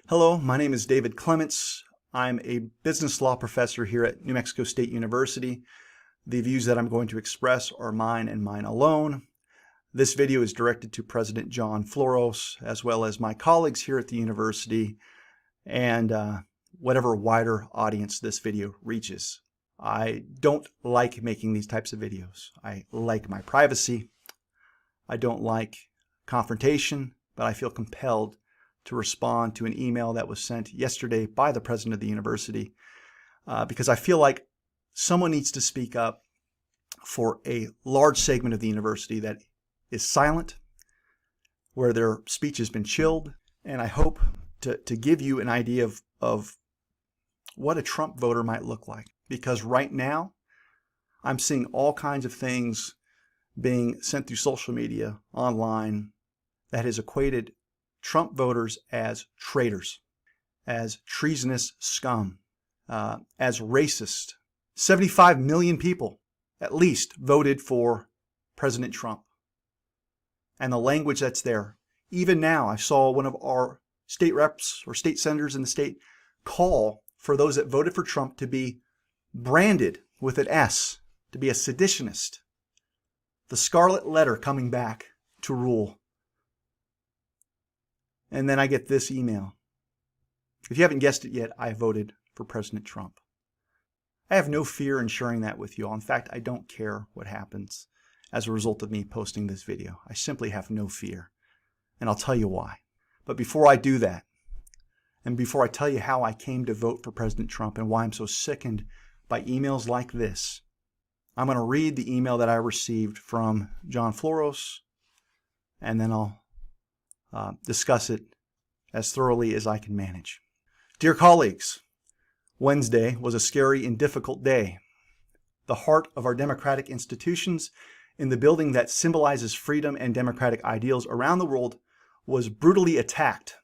Hello, my name is David Clements. I'm a business law professor here at New Mexico State University. The views that I'm going to express are mine and mine alone. This video is directed to President John Floros, as well as my colleagues here at the university, and whatever wider audience this video reaches. I don't like making these types of videos. I like my privacy. I don't like confrontation, but I feel compelled to respond to an email that was sent yesterday by the president of the university because I feel like someone needs to speak up for a large segment of the university that is silent, where their speech has been chilled. And I hope to give you an idea of what a Trump voter might look like. Because right now, I'm seeing all kinds of things being sent through social media, online, that has equated Trump voters as traitors, as treasonous scum, as racist. 75 million people, at least, voted for President Trump. And the language that's there. Even now, I saw one of our state reps or state senators in the state call for those that voted for Trump to be branded with an S, to be a seditionist. The scarlet letter coming back to rule. And then I get this email. If you haven't guessed it yet, I voted for President Trump. I have no fear in sharing that with you all. In fact, I don't care what happens as a result of me posting this video. I simply have no fear. And I'll tell you why. But before I do that, and before I tell you how I came to vote for President Trump and why I'm so sickened by emails like this, I'm going to read the email that I received from John Floros, and then I'll discuss it as thoroughly as I can manage. Dear colleagues, Wednesday was a scary and difficult day. The heart of our democratic institutions, in the building that symbolizes freedom and democratic ideals around the world, was brutally attacked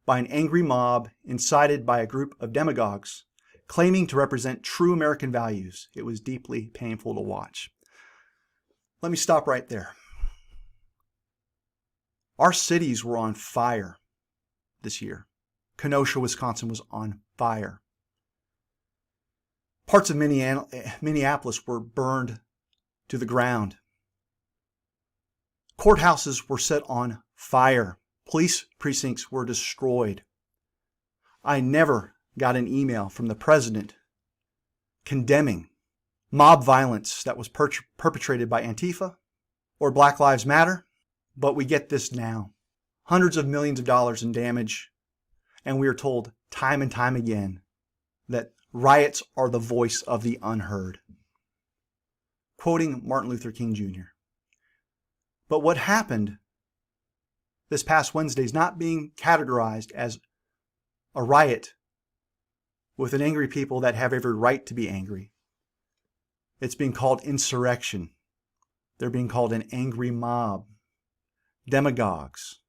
by an angry mob incited by a group of demagogues claiming to represent true American values. It was deeply painful to watch. Let me stop right there. Our cities were on fire this year. Kenosha, Wisconsin was on fire. Parts of Minneapolis were burned to the ground. Courthouses were set on fire. Police precincts were destroyed. I never got an email from the president condemning mob violence that was perpetrated by Antifa or Black Lives Matter. But we get this now. Hundreds of millions of dollars in damage. And we are told time and time again that riots are the voice of the unheard. Quoting Martin Luther King Jr. But what happened this past Wednesday is not being categorized as a riot with an angry people that have every right to be angry. It's being called insurrection. They're being called an angry mob. Demagogues.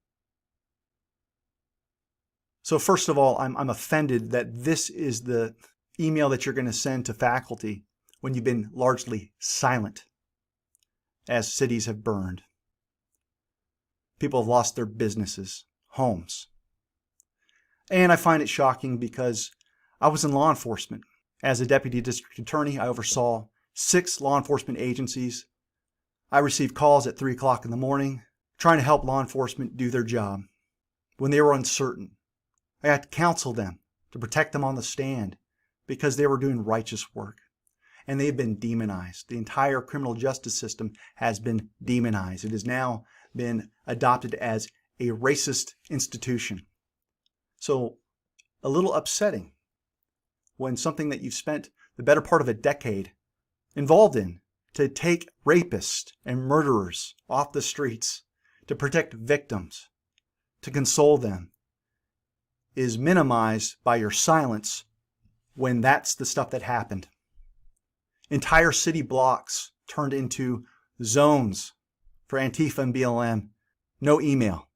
So first of all, I'm offended that this is the email that you're going to send to faculty when you've been largely silent as cities have burned. People have lost their businesses, homes. And I find it shocking because I was in law enforcement. As a deputy district attorney, I oversaw 6 law enforcement agencies. I received calls at 3 o'clock in the morning trying to help law enforcement do their job when they were uncertain. I had to counsel them to protect them on the stand because they were doing righteous work. And they've been demonized. The entire criminal justice system has been demonized. It has now been adopted as a racist institution. So a little upsetting when something that you've spent the better part of a decade involved in to take rapists and murderers off the streets, to protect victims, to console them, is minimized by your silence when that's the stuff that happened. Entire city blocks turned into zones for Antifa and BLM. No email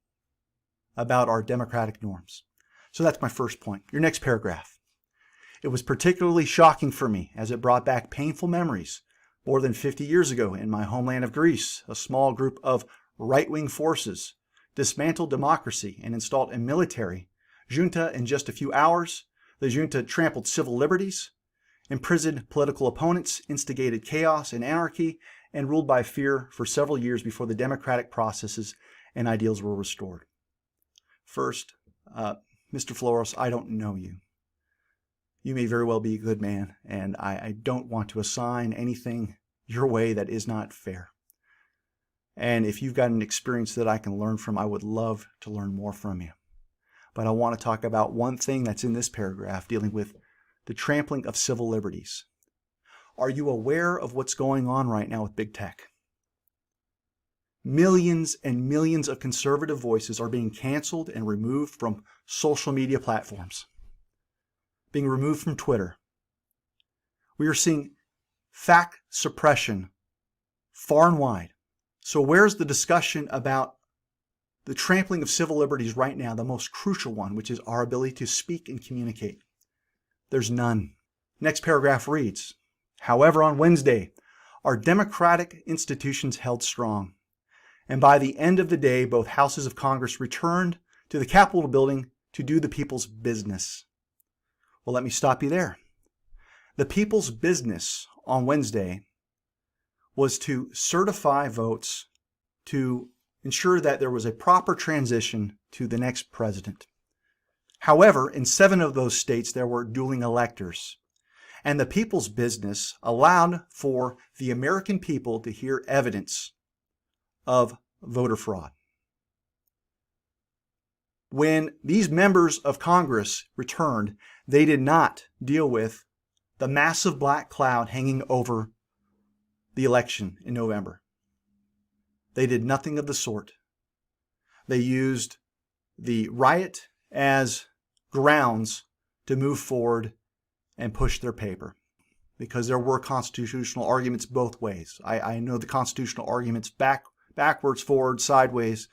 about our democratic norms. So that's my first point. Your next paragraph. It was particularly shocking for me as it brought back painful memories. More than 50 years ago in my homeland of Greece, a small group of right-wing forces dismantled democracy and installed a military junta in just a few hours. The junta trampled civil liberties, imprisoned political opponents, instigated chaos and anarchy, and ruled by fear for several years before the democratic processes and ideals were restored. First, Mr. Floros, I don't know you. You may very well be a good man, and I don't want to assign anything your way that is not fair. And if you've got an experience that I can learn from, I would love to learn more from you. But I want to talk about one thing that's in this paragraph dealing with the trampling of civil liberties. Are you aware of what's going on right now with big tech? Millions and millions of conservative voices are being canceled and removed from social media platforms, being removed from Twitter. We are seeing fact suppression far and wide. So where's the discussion about the trampling of civil liberties right now, the most crucial one, which is our ability to speak and communicate? There's none. Next paragraph reads, however, on Wednesday, our democratic institutions held strong, and by the end of the day, both houses of Congress returned to the Capitol building to do the people's business. Well, let me stop you there. The people's business on Wednesday was to certify votes to ensure that there was a proper transition to the next president. However, in 7 of those states, there were dueling electors, and the people's business allowed for the American people to hear evidence of voter fraud. When these members of Congress returned, they did not deal with the massive black cloud hanging over the election in November. They did nothing of the sort. They used the riot as grounds to move forward and push their paper, because there were constitutional arguments both ways. I know the constitutional arguments backwards, forward, sideways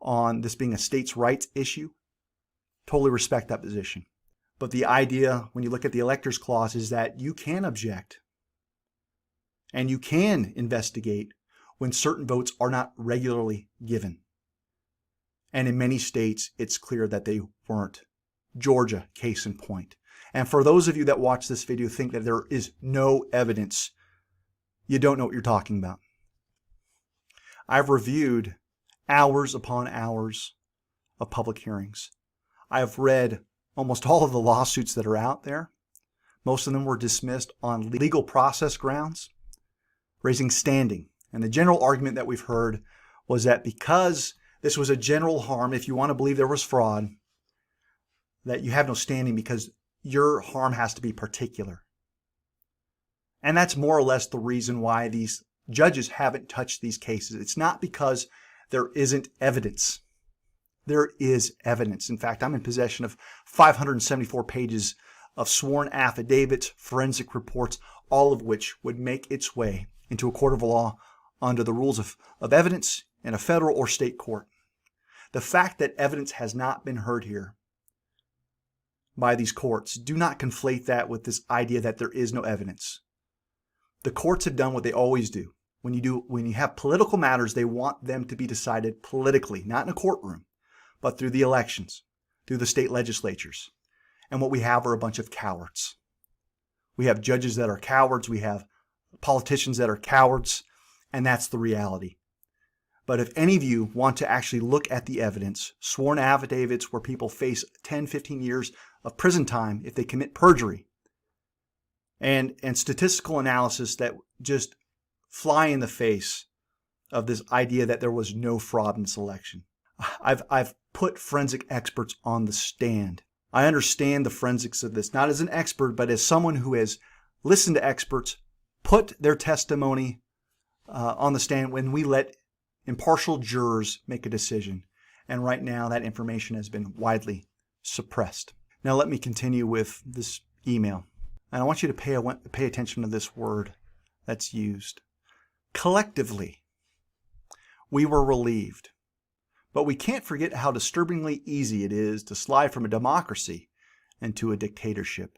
on this being a states' rights issue. Totally respect that position. But the idea, when you look at the electors clause, is that you can object and you can investigate when certain votes are not regularly given. And in many states, it's clear that they weren't. Georgia, case in point. And for those of you that watch this video think that there is no evidence, you don't know what you're talking about. I've reviewed hours upon hours of public hearings. I've read almost all of the lawsuits that are out there. Most of them were dismissed on legal process grounds, raising standing. And the general argument that we've heard was that because this was a general harm, if you want to believe there was fraud, that you have no standing because your harm has to be particular. And that's more or less the reason why these judges haven't touched these cases. It's not because there isn't evidence. There is evidence. In fact, I'm in possession of 574 pages of sworn affidavits, forensic reports, all of which would make its way into a court of law under the rules of evidence in a federal or state court. The fact that evidence has not been heard here by these courts, do not conflate that with this idea that there is no evidence. The courts have done what they always do. When you have political matters, they want them to be decided politically, not in a courtroom, but through the elections, through the state legislatures. And what we have are a bunch of cowards. We have judges that are cowards. We have politicians that are cowards. And that's the reality. But if any of you want to actually look at the evidence, sworn affidavits where people face 10, 15 years of prison time if they commit perjury, and statistical analysis that just fly in the face of this idea that there was no fraud in this election. I've put forensic experts on the stand. I understand the forensics of this, not as an expert, but as someone who has listened to experts, put their testimony on the stand when we let impartial jurors make a decision. And right now that information has been widely suppressed. Now let me continue with this email. And I want you to pay attention to this word that's used. Collectively, we were relieved. But we can't forget how disturbingly easy it is to slide from a democracy into a dictatorship.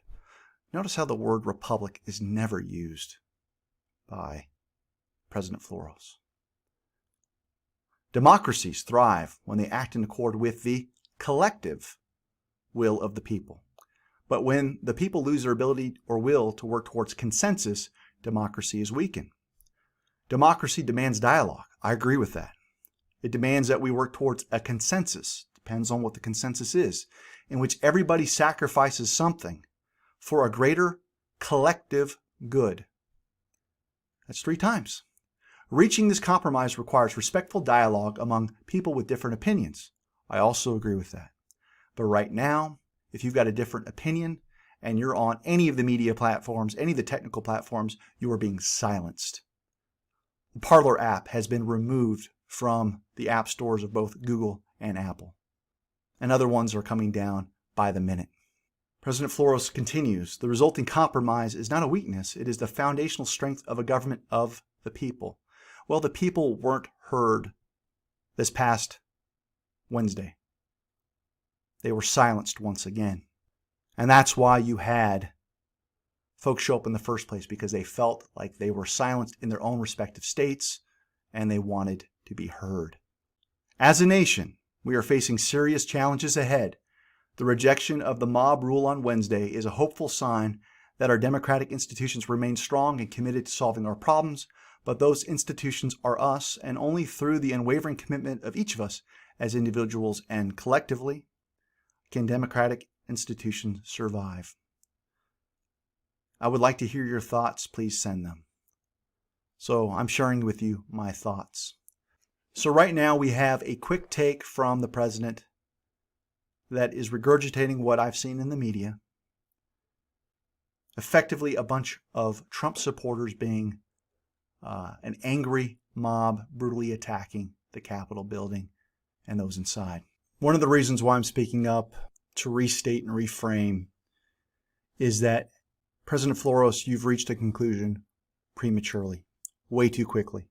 Notice how the word republic is never used by President Floros. Democracies thrive when they act in accord with the collective will of the people. But when the people lose their ability or will to work towards consensus, democracy is weakened. Democracy demands dialogue. I agree with that. It demands that we work towards a consensus, depends on what the consensus is, in which everybody sacrifices something for a greater collective good. That's 3 times. Reaching this compromise requires respectful dialogue among people with different opinions. I also agree with that. But right now, if you've got a different opinion and you're on any of the media platforms, any of the technical platforms, you are being silenced. The Parler app has been removed from the app stores of both Google and Apple. And other ones are coming down by the minute. President Floros continues, the resulting compromise is not a weakness, it is the foundational strength of a government of the people. Well, the people weren't heard this past Wednesday. They were silenced once again. And that's why you had folks show up in the first place, because they felt like they were silenced in their own respective states and they wanted to be heard. As a nation, we are facing serious challenges ahead. The rejection of the mob rule on Wednesday is a hopeful sign that our democratic institutions remain strong and committed to solving our problems, but those institutions are us, and only through the unwavering commitment of each of us as individuals and collectively can democratic institutions survive. I would like to hear your thoughts. Please send them. So I'm sharing with you my thoughts. So right now we have a quick take from the president that is regurgitating what I've seen in the media. Effectively a bunch of Trump supporters being an angry mob brutally attacking the Capitol building and those inside. One of the reasons why I'm speaking up to restate and reframe is that President Floros, you've reached a conclusion prematurely, way too quickly.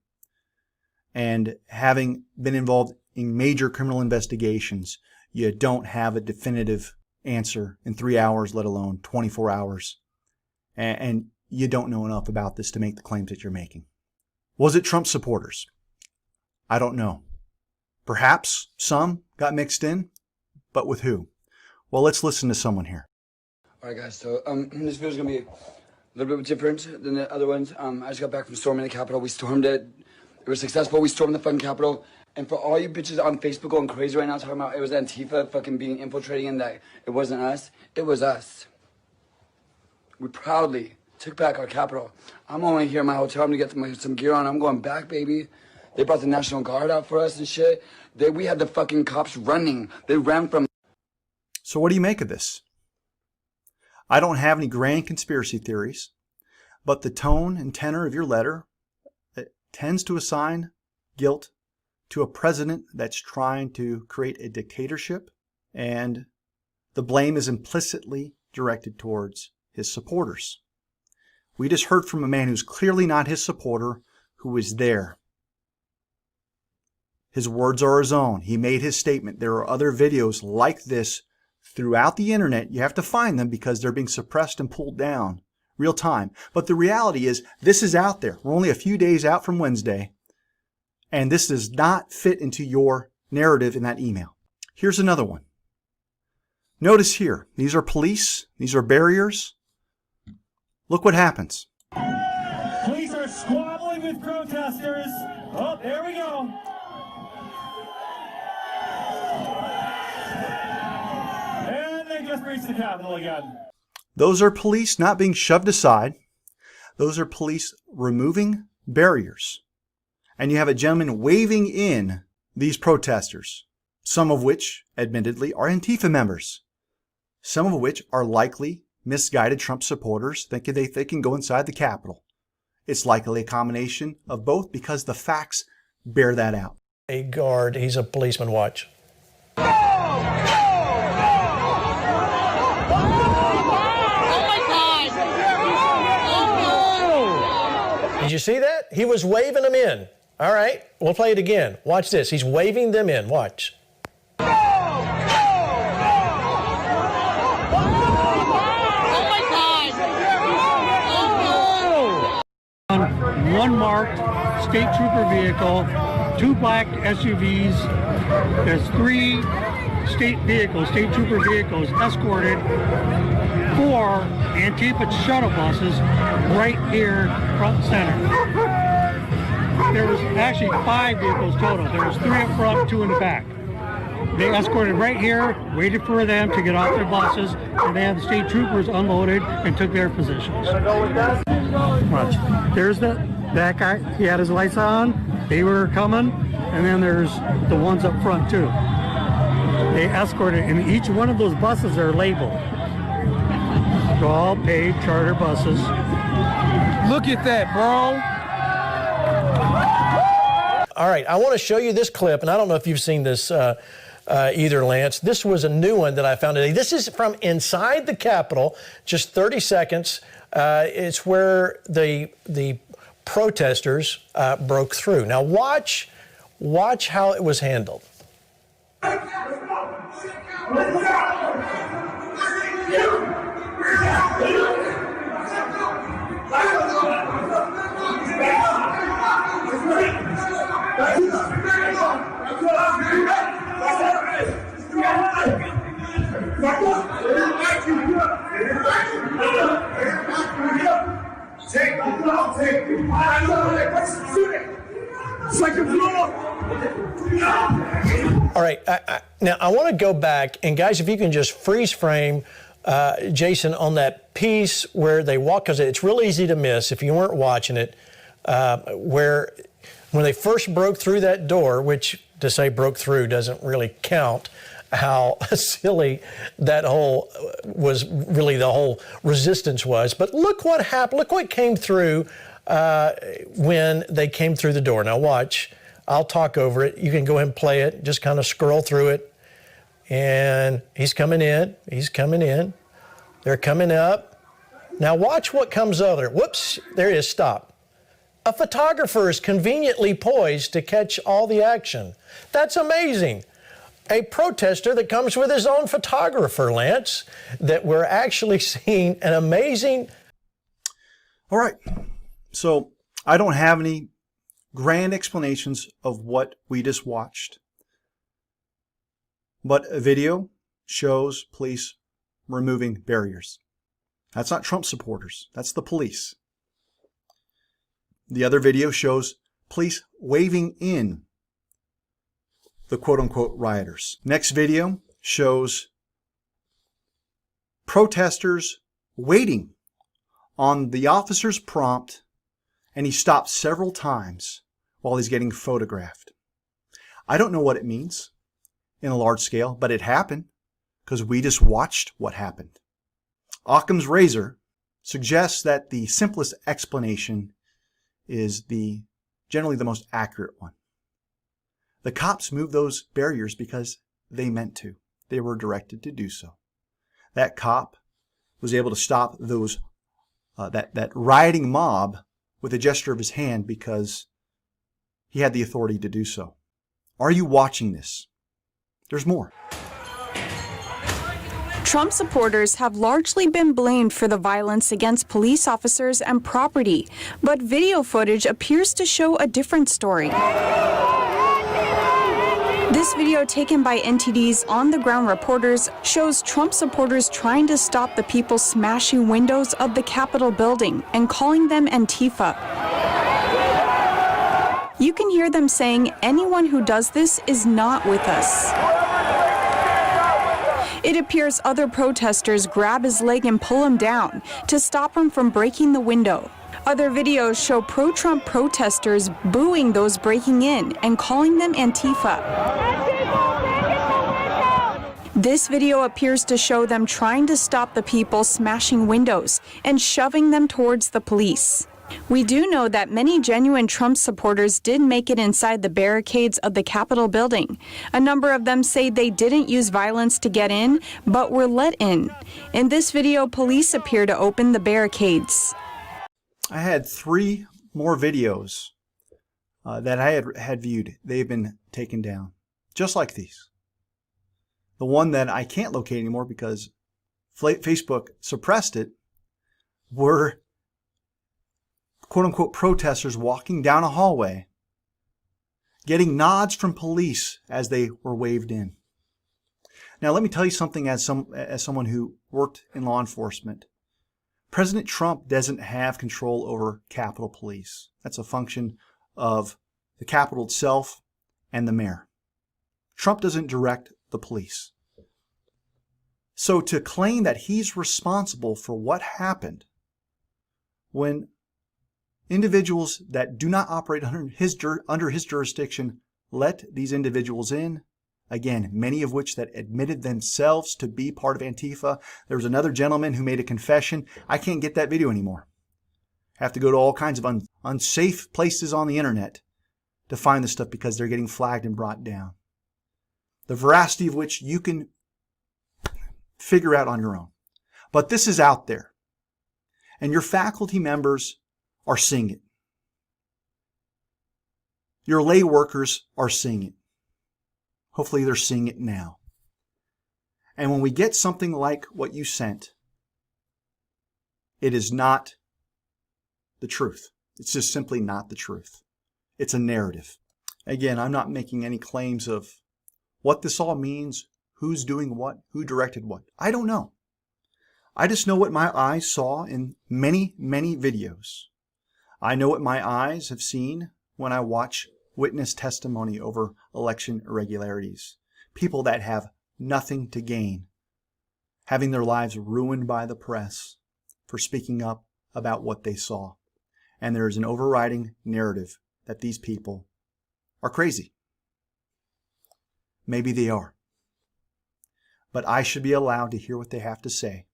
And having been involved in major criminal investigations, you don't have a definitive answer in 3 hours, let alone 24 hours. And you don't know enough about this to make the claims that you're making. Was it Trump supporters? I don't know. Perhaps some got mixed in, but with who? Well, let's listen to someone here. All right, guys, so this video is going to be a little bit different than the other ones. I just got back from storming the Capitol. We stormed it. It was successful. We stormed the fucking Capitol. And for all you bitches on Facebook going crazy right now talking about it was Antifa fucking being infiltrating and that it wasn't us, it was us. We proudly took back our Capitol. I'm only here in my hotel room to get some gear on. I'm going back, baby. They brought the National Guard out for us and shit. We had the fucking cops running. They ran from... So what do you make of this? I don't have any grand conspiracy theories, but the tone and tenor of your letter tends to assign guilt to a president that's trying to create a dictatorship, and the blame is implicitly directed towards his supporters. We just heard from a man who's clearly not his supporter, who was there. His words are his own. He made his statement. There are other videos like this throughout the internet. You have to find them because they're being suppressed and pulled down real time. But the reality is this is out there. We're only a few days out from Wednesday, and this does not fit into your narrative in that email. Here's another one. Notice here, these are police. These are barriers. Look what happens. Police are squabbling with protesters. Oh, there we go. And they just reached the Capitol again. Those are police not being shoved aside. Those are police removing barriers. And you have a gentleman waving in these protesters, some of which, admittedly, are Antifa members, some of which are likely misguided Trump supporters thinking they can go inside the Capitol. It's likely a combination of both because the facts bear that out. A guard, he's a policeman, watch. Did you see that? He was waving them in. All right, we'll play it again. Watch this. He's waving them in. Watch. One marked state trooper vehicle, 2 black SUVs. There's 3 state vehicles, state trooper vehicles, escorted 4 Antifa shuttle buses right here front and center. There was actually 5 vehicles total. There was 3 up front, 2 in the back. They escorted right here, waited for them to get off their buses, and they had the state troopers unloaded and took their positions. Watch. There's that guy. He had his lights on. They were coming, and then there's the ones up front too. They escorted, and each one of those buses are labeled. They're all paid charter buses. Look at that, bro. All right, I want to show you this clip, and I don't know if you've seen this either, Lance. This was a new one that I found today. This is from inside the Capitol, just 30 seconds. It's where the protesters broke through. Now watch how it was handled. All right, now I want to go back, and guys, if you can just freeze frame Jason on that piece where they walk, because it's real easy to miss if you weren't watching it, where when they first broke through that door, which to say broke through doesn't really count, how silly that whole was, really the whole resistance was. But look what happened, look what came through when they came through the door. Now watch, I'll talk over it. You can go ahead and play it, just kind of scroll through it. And he's coming in, they're coming up. Now watch what comes over. Whoops, there he is, stop. A photographer is conveniently poised to catch all the action. That's amazing. A protester that comes with his own photographer, Lance, that we're actually seeing an amazing... All right, so I don't have any grand explanations of what we just watched, but a video shows police removing barriers. That's not Trump supporters, that's the police. The other video shows police waving in the quote-unquote rioters. Next video shows protesters waiting on the officer's prompt, and he stops several times while he's getting photographed. I don't know what it means in a large scale, but it happened because we just watched what happened. Occam's razor suggests that the simplest explanation is generally the most accurate one. The cops moved those barriers because they meant to. They were directed to do so. That cop was able to stop those that rioting mob with a gesture of his hand because he had the authority to do so. Are you watching this? There's more. Trump supporters have largely been blamed for the violence against police officers and property, but video footage appears to show a different story. This video taken by NTD's on-the-ground reporters shows Trump supporters trying to stop the people smashing windows of the Capitol building and calling them Antifa. You can hear them saying, "Anyone who does this is not with us." It appears other protesters grab his leg and pull him down to stop him from breaking the window. Other videos show pro-Trump protesters booing those breaking in and calling them Antifa. This video appears to show them trying to stop the people smashing windows and shoving them towards the police. We do know that many genuine Trump supporters did make it inside the barricades of the Capitol building. A number of them say they didn't use violence to get in, but were let in. In this video, police appear to open the barricades. I had 3 more videos that I had viewed. They've been taken down, just like these. The one that I can't locate anymore because Facebook suppressed it were quote-unquote protesters walking down a hallway, getting nods from police as they were waved in. Now, let me tell you something as someone who worked in law enforcement. President Trump doesn't have control over Capitol Police. That's a function of the Capitol itself and the mayor. Trump doesn't direct the police. So to claim that he's responsible for what happened when individuals that do not operate under his jurisdiction let these individuals in, again, many of which that admitted themselves to be part of Antifa. There was another gentleman who made a confession. I can't get that video anymore. I have to go to all kinds of unsafe places on the internet to find this stuff because they're getting flagged and brought down. The veracity of which you can figure out on your own. But this is out there. And your faculty members are seeing it. Your lay workers are seeing it. Hopefully they're seeing it now. And when we get something like what you sent, it is not the truth. It's just simply not the truth. It's a narrative. Again, I'm not making any claims of what this all means, who's doing what, who directed what. I don't know. I just know what my eyes saw in many, many videos. I know what my eyes have seen when I watch witness testimony over election irregularities. People that have nothing to gain, having their lives ruined by the press for speaking up about what they saw. And there is an overriding narrative that these people are crazy. Maybe they are. But I should be allowed to hear what they have to say.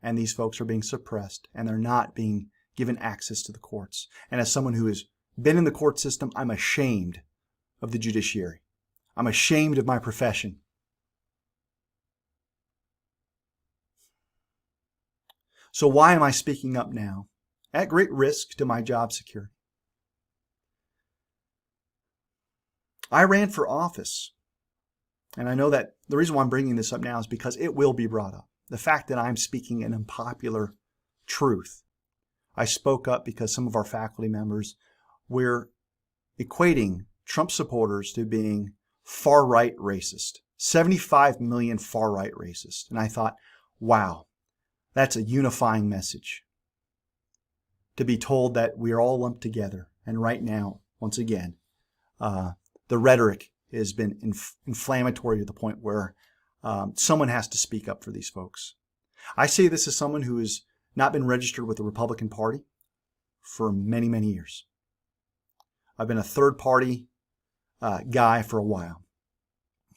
And these folks are being suppressed, and they're not being given access to the courts. And as someone who has been in the court system, I'm ashamed of the judiciary. I'm ashamed of my profession. So why am I speaking up now? At great risk to my job security. I ran for office. And I know that the reason why I'm bringing this up now is because it will be brought up. The fact that I'm speaking an unpopular truth. I spoke up because some of our faculty members were equating Trump supporters to being far-right racist. 75 million far-right racists. And I thought, wow, that's a unifying message. To be told that we are all lumped together. And right now, once again, the rhetoric has been inflammatory to the point where someone has to speak up for these folks. I say this as someone who has not been registered with the Republican Party for many, many years. I've been a third party guy for a while.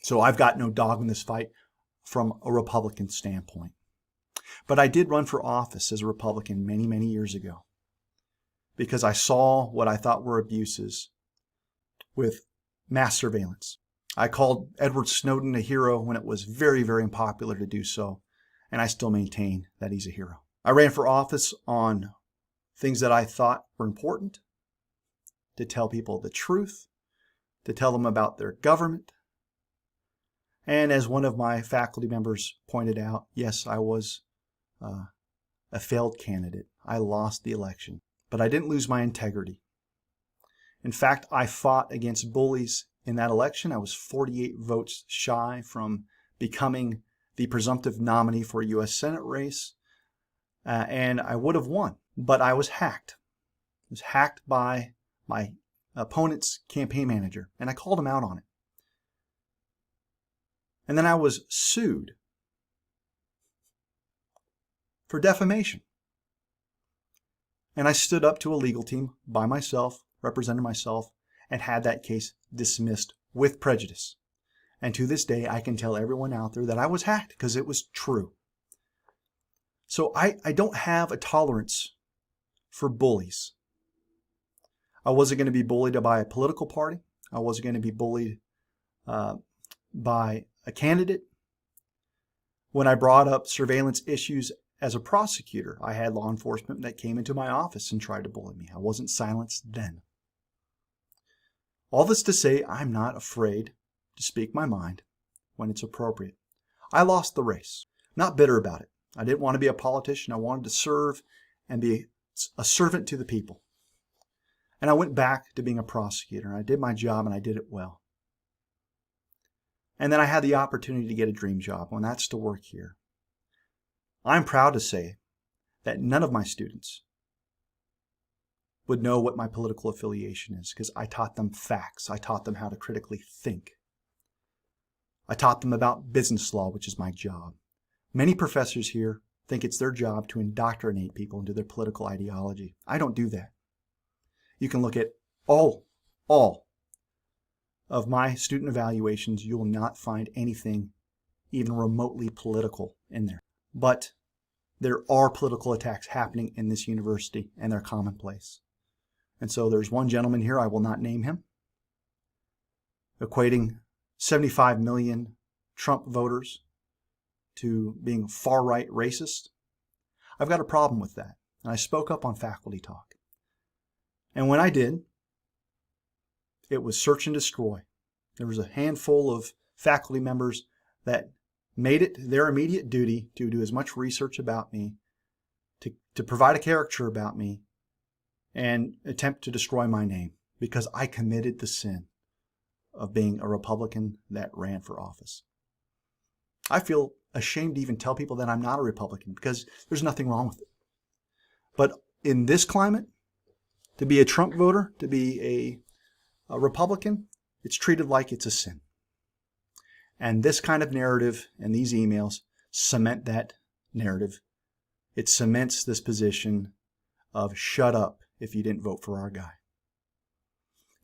So I've got no dog in this fight from a Republican standpoint. But I did run for office as a Republican many, many years ago because I saw what I thought were abuses with mass surveillance. I called Edward Snowden a hero when it was very, very unpopular to do so, and I still maintain that he's a hero. I ran for office on things that I thought were important, to tell people the truth, to tell them about their government. And as one of my faculty members pointed out, yes, I was a failed candidate. I lost the election, but I didn't lose my integrity. In fact, I fought against bullies in that election. I was 48 votes shy from becoming the presumptive nominee for a U.S. Senate race, and I would have won, but I was hacked. I was hacked by my opponent's campaign manager, and I called him out on it. And then I was sued for defamation. And I stood up to a legal team by myself, represented myself, and had that case dismissed with prejudice. And to this day, I can tell everyone out there that I was hacked because it was true. So I don't have a tolerance for bullies. I wasn't going to be bullied by a political party. I wasn't going to be bullied by a candidate. When I brought up surveillance issues as a prosecutor, I had law enforcement that came into my office and tried to bully me. I wasn't silenced then. All this to say, I'm not afraid to speak my mind when it's appropriate. I lost the race. Not bitter about it. I didn't want to be a politician. I wanted to serve and be a servant to the people. And I went back to being a prosecutor. And I did my job and I did it well. And then I had the opportunity to get a dream job, and that's to work here. I'm proud to say that none of my students would know what my political affiliation is because I taught them facts. I taught them how to critically think. I taught them about business law, which is my job. Many professors here think it's their job to indoctrinate people into their political ideology. I don't do that. You can look at all of my student evaluations. You will not find anything even remotely political in there. But there are political attacks happening in this university, and they're commonplace. And so there's one gentleman here, I will not name him, equating 75 million Trump voters to being far-right racist. I've got a problem with that. And I spoke up on Faculty Talk. And when I did, it was search and destroy. There was a handful of faculty members that made it their immediate duty to do as much research about me, to provide a caricature about me, and attempt to destroy my name because I committed the sin of being a Republican that ran for office. I feel ashamed to even tell people that I'm not a Republican because there's nothing wrong with it. But in this climate, to be a Trump voter, to be a Republican, it's treated like it's a sin. And this kind of narrative and these emails cement that narrative. It cements this position of shut up if you didn't vote for our guy.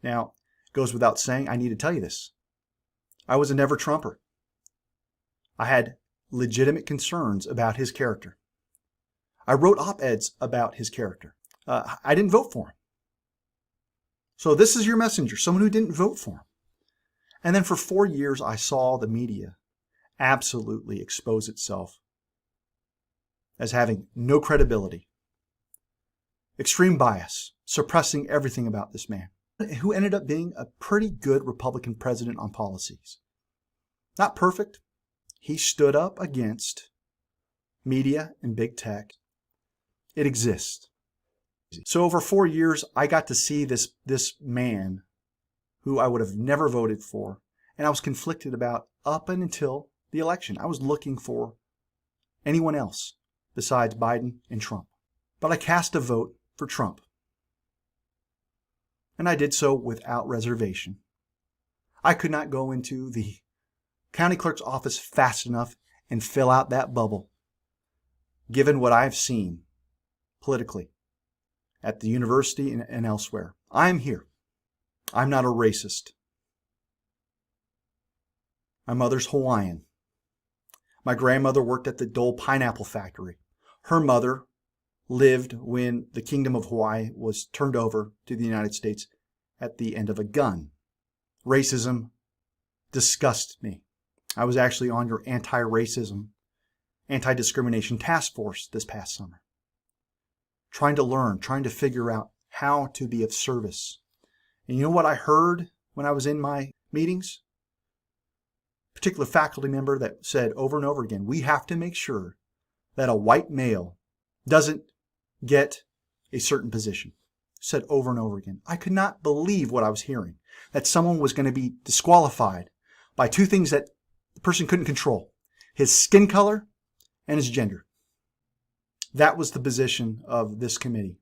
Now, it goes without saying, I need to tell you this. I was a never Trumper. I had legitimate concerns about his character. I wrote op-eds about his character. I didn't vote for him. So this is your messenger, someone who didn't vote for him. And then for 4 years, I saw the media absolutely expose itself as having no credibility, extreme bias, suppressing everything about this man, who ended up being a pretty good Republican president on policies. Not perfect. He stood up against media and big tech. It exists. So over 4 years, I got to see this man who I would have never voted for, and I was conflicted about up until the election. I was looking for anyone else besides Biden and Trump. But I cast a vote for Trump. And I did so without reservation. I could not go into the county clerk's office fast enough and fill out that bubble, given what I've seen politically at the university and elsewhere. I'm here. I'm not a racist. My mother's Hawaiian. My grandmother worked at the Dole Pineapple Factory. Her mother lived when the Kingdom of Hawaii was turned over to the United States at the end of a gun. Racism disgusts me. I was actually on your anti-racism, anti-discrimination task force this past summer, trying to learn, trying to figure out how to be of service. And you know what I heard when I was in my meetings? A particular faculty member that said over and over again, we have to make sure that a white male doesn't get a certain position. Said over and over again. I could not believe what I was hearing, that someone was going to be disqualified by two things that the person couldn't control: his skin color and his gender. That was the position of this committee.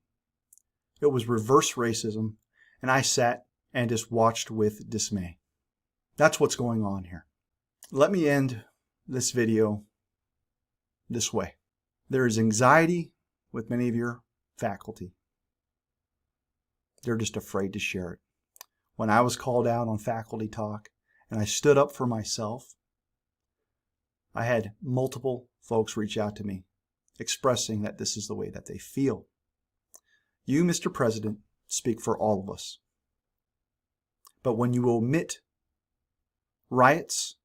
It was reverse racism, and I sat and just watched with dismay. That's what's going on here. Let me end this video this way. There is anxiety with many of your faculty. They're just afraid to share it. When I was called out on Faculty Talk and I stood up for myself, I had multiple folks reach out to me expressing that this is the way that they feel. You, Mr. President, speak for all of us. But when you omit riots,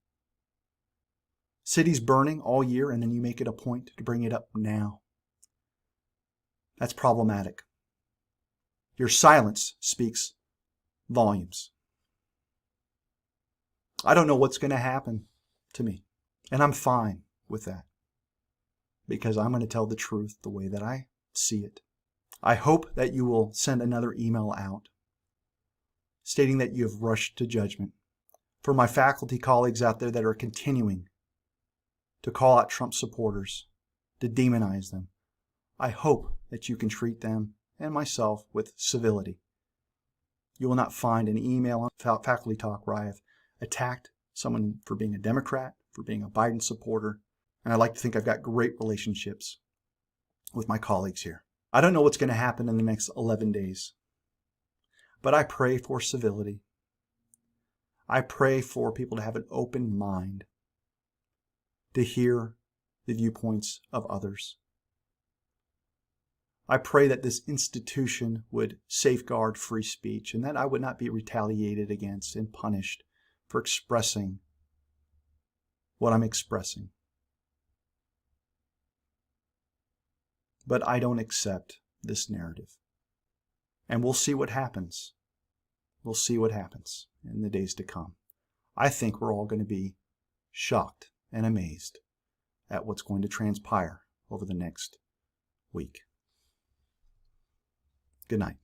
cities burning all year, and then you make it a point to bring it up now, that's problematic. Your silence speaks volumes. I don't know what's going to happen to me, and I'm fine with that because I'm going to tell the truth the way that I see it. I hope that you will send another email out stating that you have rushed to judgment For my faculty colleagues out there that are continuing to call out Trump supporters, to demonize them, I hope that you can treat them and myself with civility. You will not find an email on Faculty Talk where I have attacked someone for being a Democrat, for being a Biden supporter, and I like to think I've got great relationships with my colleagues here. I don't know what's going to happen in the next 11 days, but I pray for civility. I pray for people to have an open mind, to hear the viewpoints of others. I pray that this institution would safeguard free speech and that I would not be retaliated against and punished for expressing what I'm expressing. But I don't accept this narrative. And we'll see what happens. We'll see what happens in the days to come. I think we're all going to be shocked and amazed at what's going to transpire over the next week. Good night.